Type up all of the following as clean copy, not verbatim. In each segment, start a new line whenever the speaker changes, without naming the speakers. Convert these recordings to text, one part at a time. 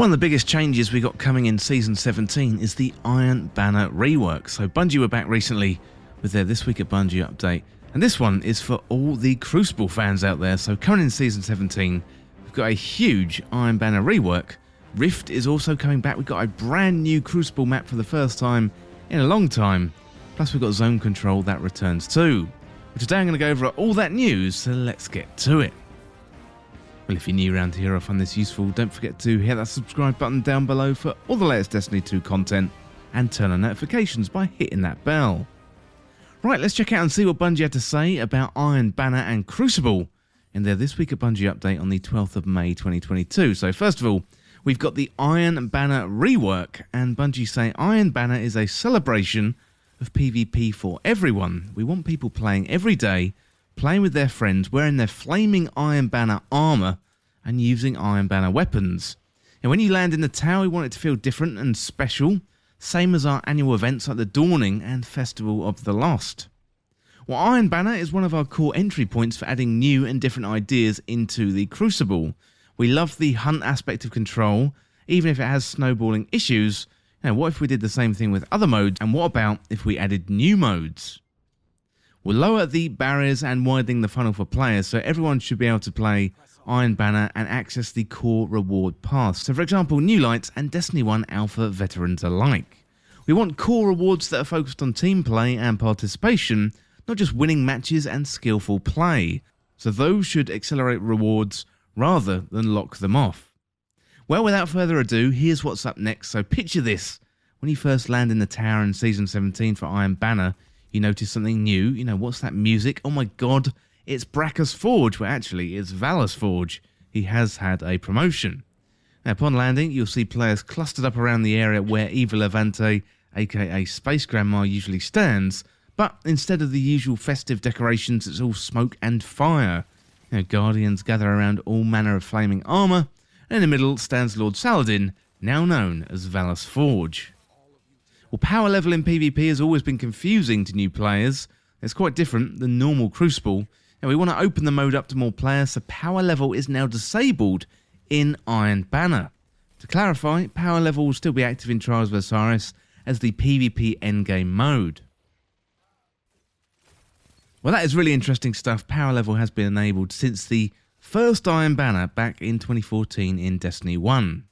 One of the biggest changes we got coming in Season 17 is the Iron Banner Rework. So Bungie were back recently with their This Week At Bungie update, and this one is for all the Crucible fans out there. So coming in Season 17, we've got a huge Iron Banner Rework. Rift is also coming back. We've got a brand new Crucible map for the first time in a long time. Plus we've got zone control that returns too. But today I'm going to go over all that news, so let's get to it. Well, if you're new around here or find this useful, don't forget to hit that subscribe button down below for all the latest Destiny 2 content, and turn on notifications by hitting that bell. Right, let's check out and see what Bungie had to say about Iron Banner and Crucible in their This Week at Bungie update on the 12th of May 2022. So first of all, we've got the Iron Banner Rework, and Bungie say Iron Banner is a celebration of PvP for everyone. We want people playing every day, playing with their friends, wearing their flaming Iron Banner armor and using Iron Banner weapons. And when you land in the tower, we want it to feel different and special, same as our annual events like the Dawning and Festival of the Lost. Well, Iron Banner is one of our core entry points for adding new and different ideas into the Crucible. We love the hunt aspect of control, even if it has snowballing issues. Now, what if we did the same thing with other modes, and what about if we added new modes? We'll lower the barriers and widening the funnel for players, so everyone should be able to play Iron Banner and access the core reward paths. So for example, New Lights and Destiny 1 Alpha veterans alike. We want core rewards that are focused on team play and participation, not just winning matches and skillful play. So those should accelerate rewards rather than lock them off. Well, without further ado, here's what's up next. So picture this. When you first land in the tower in Season 17 for Iron Banner, you notice something new. You know, what's that music? Oh my god, it's Brackus Forge. Well, actually, it's Valus Forge. He has had a promotion. Now, upon landing, you'll see players clustered up around the area where Eva Levante, aka Space Grandma, usually stands, but instead of the usual festive decorations, it's all smoke and fire. You know, Guardians gather around all manner of flaming armor, and in the middle stands Lord Saladin, now known as Valus Forge. Well, power level in PvP has always been confusing to new players. It's quite different than normal Crucible, and we want to open the mode up to more players, so power level is now disabled in Iron Banner. To clarify, power level will still be active in Trials of Osiris as the PvP endgame mode. Well, that is really interesting stuff. Power level has been enabled since the first Iron Banner back in 2014 in Destiny 1.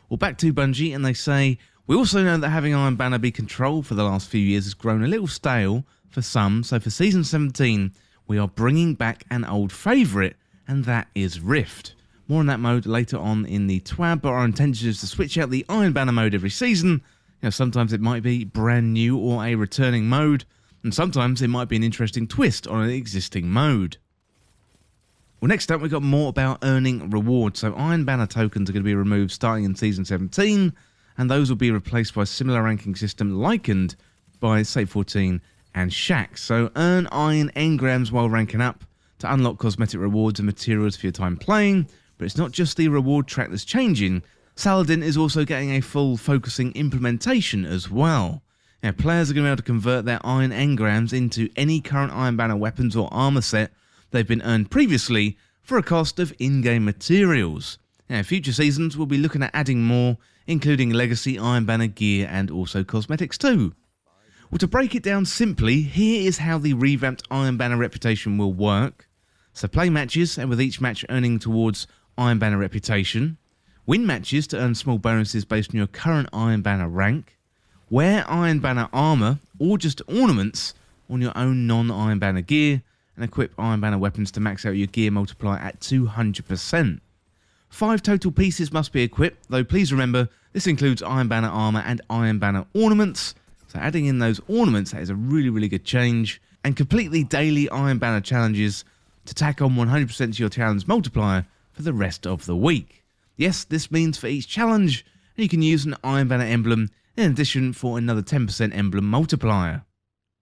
Well, back to Bungie, and they say, we also know that having Iron Banner be controlled for the last few years has grown a little stale for some, so for Season 17, we are bringing back an old favourite, and that is Rift. More on that mode later on in the TWAB, but our intention is to switch out the Iron Banner mode every season. You know, sometimes it might be brand new or a returning mode, and sometimes it might be an interesting twist on an existing mode. Well, next up, we've got more about earning rewards. So Iron Banner tokens are going to be removed starting in Season 17, and those will be replaced by a similar ranking system likened by Save 14 and Shack. So earn iron engrams while ranking up to unlock cosmetic rewards and materials for your time playing, but it's not just the reward track that's changing. Saladin is also getting a full focusing implementation as well. Now, players are going to be able to convert their iron engrams into any current Iron Banner weapons or armor set they've been earned previously for a cost of in-game materials. Now, future seasons will be looking at adding more, including legacy Iron Banner gear and also cosmetics too. Well, to break it down simply, here is how the revamped Iron Banner reputation will work. So play matches, and with each match earning towards Iron Banner reputation. Win matches to earn small bonuses based on your current Iron Banner rank. Wear Iron Banner armor, or just ornaments, on your own non-Iron Banner gear, and equip Iron Banner weapons to max out your gear multiplier at 200%. 5 total pieces must be equipped, though please remember, this includes Iron Banner armor and Iron Banner ornaments, so adding in those ornaments, that is a really good change, and complete the daily Iron Banner challenges to tack on 100% to your challenge multiplier for the rest of the week. Yes, this means for each challenge, you can use an Iron Banner emblem in addition for another 10% emblem multiplier.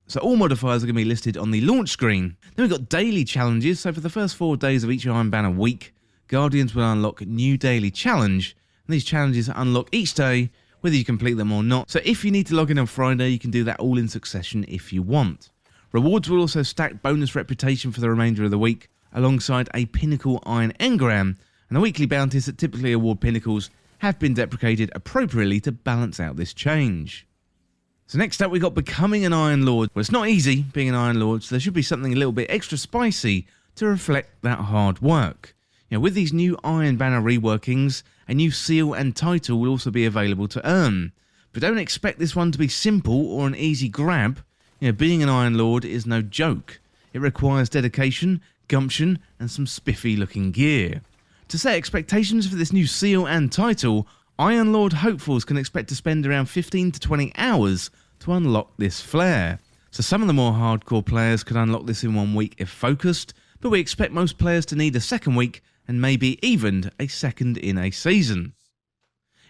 So all modifiers are going to be listed on the launch screen. Then we've got daily challenges, so for the first 4 days of each Iron Banner week, Guardians will unlock a new daily challenge, and these challenges unlock each day, whether you complete them or not. So if you need to log in on Friday, you can do that all in succession if you want. Rewards will also stack bonus reputation for the remainder of the week, alongside a pinnacle iron engram, and the weekly bounties that typically award pinnacles have been deprecated appropriately to balance out this change. So next up we got becoming an Iron Lord. Well, it's not easy being an Iron Lord, so there should be something a little bit extra spicy to reflect that hard work. With these new Iron Banner reworkings, a new seal and title will also be available to earn. But don't expect this one to be simple or an easy grab. Being an Iron Lord is no joke. It requires dedication, gumption, and some spiffy looking gear. To set expectations for this new seal and title, Iron Lord hopefuls can expect to spend around 15 to 20 hours to unlock this flare. So some of the more hardcore players could unlock this in 1 week if focused, but we expect most players to need a second week and maybe even a second in a season.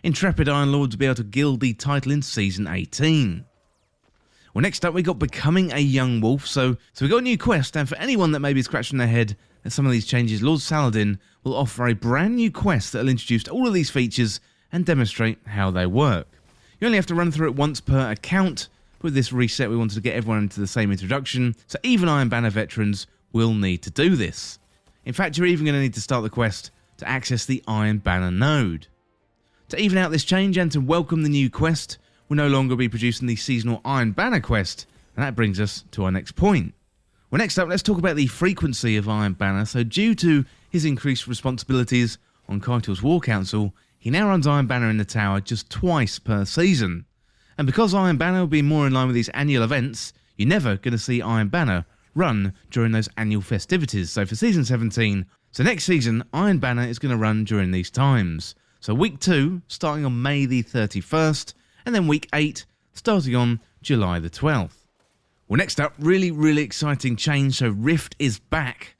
Intrepid Iron Lords will be able to gild the title in Season 18. Well, next up we got becoming a young wolf, so we got a new quest, and for anyone that may be scratching their head at some of these changes, Lord Saladin will offer a brand new quest that will introduce all of these features and demonstrate how they work. You only have to run through it once per account. With this reset we wanted to get everyone into the same introduction, so even Iron Banner veterans will need to do this. In fact, you're even going to need to start the quest to access the Iron Banner node. To even out this change and to welcome the new quest, we'll no longer be producing the seasonal Iron Banner quest, and that brings us to our next point. Well, next up, let's talk about the frequency of Iron Banner. So due to his increased responsibilities on Kaitel's War Council, he now runs Iron Banner in the tower just twice per season. And because Iron Banner will be more in line with these annual events, you're never going to see Iron Banner run during those annual festivities. So for Season 17, so next season, Iron Banner is going to run during these times. So Week 2, starting on May the 31st, and then Week 8, starting on July the 12th. Well, next up, really exciting change, so Rift is back.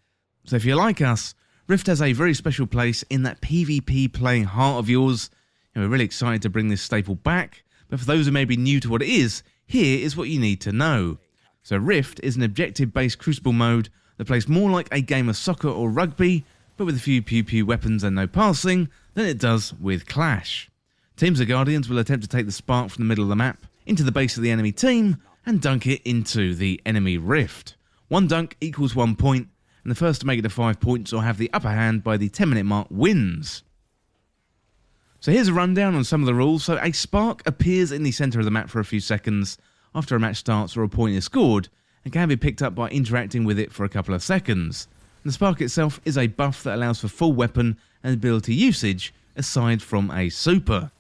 So if you're like us, Rift has a very special place in that PvP playing heart of yours. We're really excited to bring this staple back, but for those who may be new to what it is, here is what you need to know. So Rift is an objective-based Crucible mode that plays more like a game of soccer or rugby, but with a few pew-pew weapons and no passing, than it does with Clash. Teams of Guardians will attempt to take the spark from the middle of the map into the base of the enemy team and dunk it into the enemy Rift. One dunk equals 1 point, and the first to make it to 5 points or have the upper hand by the 10-minute mark wins. So here's a rundown on some of the rules. So a spark appears in the centre of the map for a few seconds after a match starts or a point is scored, and can be picked up by interacting with it for a couple of seconds. And the spark itself is a buff that allows for full weapon and ability usage aside from a super.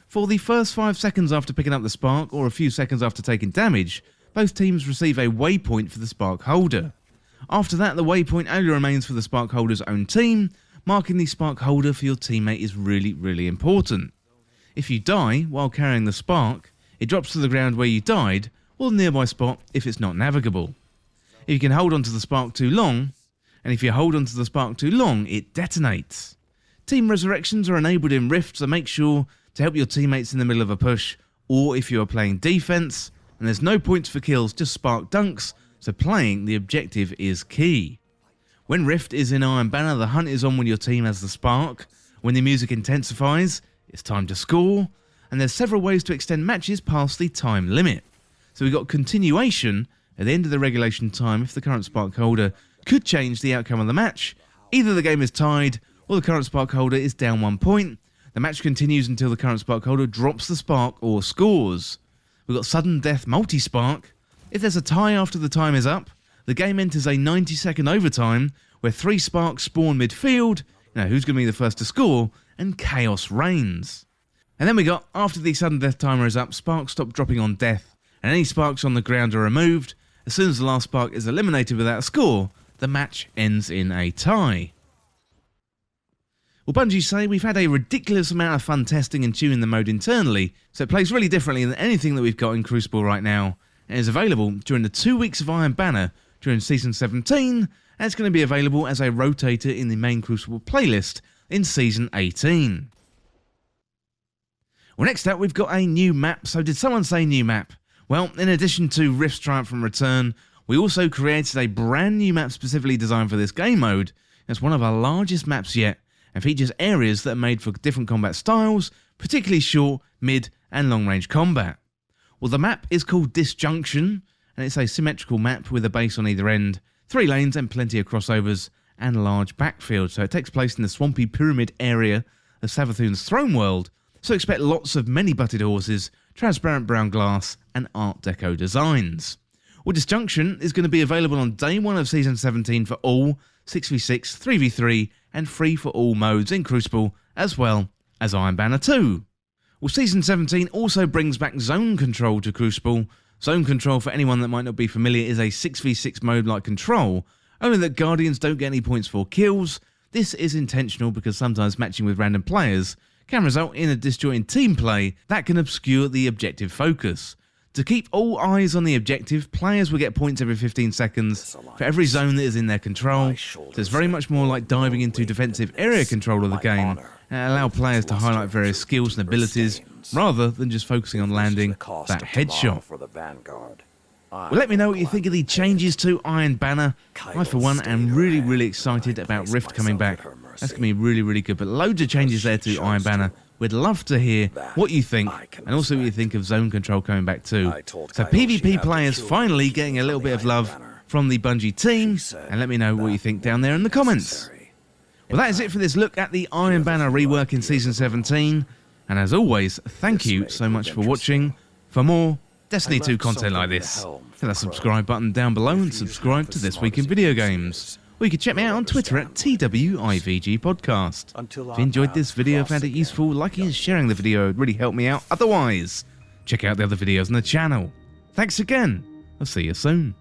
For the first 5 seconds after picking up the spark or a few seconds after taking damage, both teams receive a waypoint for the spark holder. After that, the waypoint only remains for the spark holder's own team. Marking the spark holder for your teammate is really important. If you die while carrying the spark, it drops to the ground where you died or the nearby spot if it's not navigable. If you can hold onto the spark too long, and if you hold onto the spark too long, it detonates. Team resurrections are enabled in Rift, so make sure to help your teammates in the middle of a push, or if you are playing defense, and there's no points for kills, just spark dunks, so playing the objective is key. When Rift is in Iron Banner, the hunt is on when your team has the spark. When the music intensifies, it's time to score, and there's several ways to extend matches past the time limit. So we've got continuation at the end of the regulation time if the current spark holder could change the outcome of the match. Either the game is tied, or the current spark holder is down 1 point. The match continues until the current spark holder drops the spark or scores. We've got sudden death multi-spark. If there's a tie after the time is up, the game enters a 90-second overtime where 3 sparks spawn midfield, who's going to be the first to score, and chaos reigns. And then we got, after the sudden death timer is up, sparks stop dropping on death, and any sparks on the ground are removed. As soon as the last spark is eliminated without a score, the match ends in a tie. Well, Bungie say we've had a ridiculous amount of fun testing and tuning the mode internally, so it plays really differently than anything that we've got in Crucible right now, and is available during the 2 weeks of Iron Banner during Season 17, and it's going to be available as a rotator in the main Crucible playlist in Season 18. Well, next up we've got a new map. So did someone say new map? Well, in addition to Rift's Triumph and Return, we also created a brand new map specifically designed for this game mode. It's one of our largest maps yet, and features areas that are made for different combat styles, particularly short, mid, and long-range combat. Well, the map is called Disjunction, and it's a symmetrical map with a base on either end, 3 lanes and plenty of crossovers, and a large backfield. So it takes place in the swampy pyramid area of Savathun's throne world, so expect lots of many-butted horses, transparent brown glass, and Art Deco designs. Well, Disjunction is going to be available on day 1 of Season 17 for all 6v6, 3v3, and free-for-all modes in Crucible, as well as Iron Banner 2. Well, Season 17 also brings back Zone Control to Crucible. Zone Control, for anyone that might not be familiar, is a 6v6 mode like Control, only that Guardians don't get any points for kills. This is intentional because sometimes matching with random players can result in a disjointed team play that can obscure the objective focus. To keep all eyes on the objective, players will get points every 15 seconds for every zone that is in their control, so it's very much more like diving into defensive area control of the game and allow players to highlight various skills and abilities rather than just focusing on landing that headshot. Well, let me know what you think of the changes to Iron Banner. I, for one, am really excited about Rift coming back. That's going to be really good, but loads of changes there to Iron Banner. We'd love to hear what you think, and also what you think of Zone Control coming back too. So PvP players finally getting a little bit of love from the Bungie team, and let me know what you think down there in the comments. Well, that is it for this look at the Iron Banner rework in Season 17, and as always, thank you so much for watching. For more Destiny 2 content like this, hit that subscribe button down below and subscribe to This Week in Video Games. Or you can check me out on Twitter at TWIVG Podcast. If you enjoyed this video, found it useful, liking and sharing the video would really help me out. Otherwise, check out the other videos on the channel. Thanks again. I'll see you soon.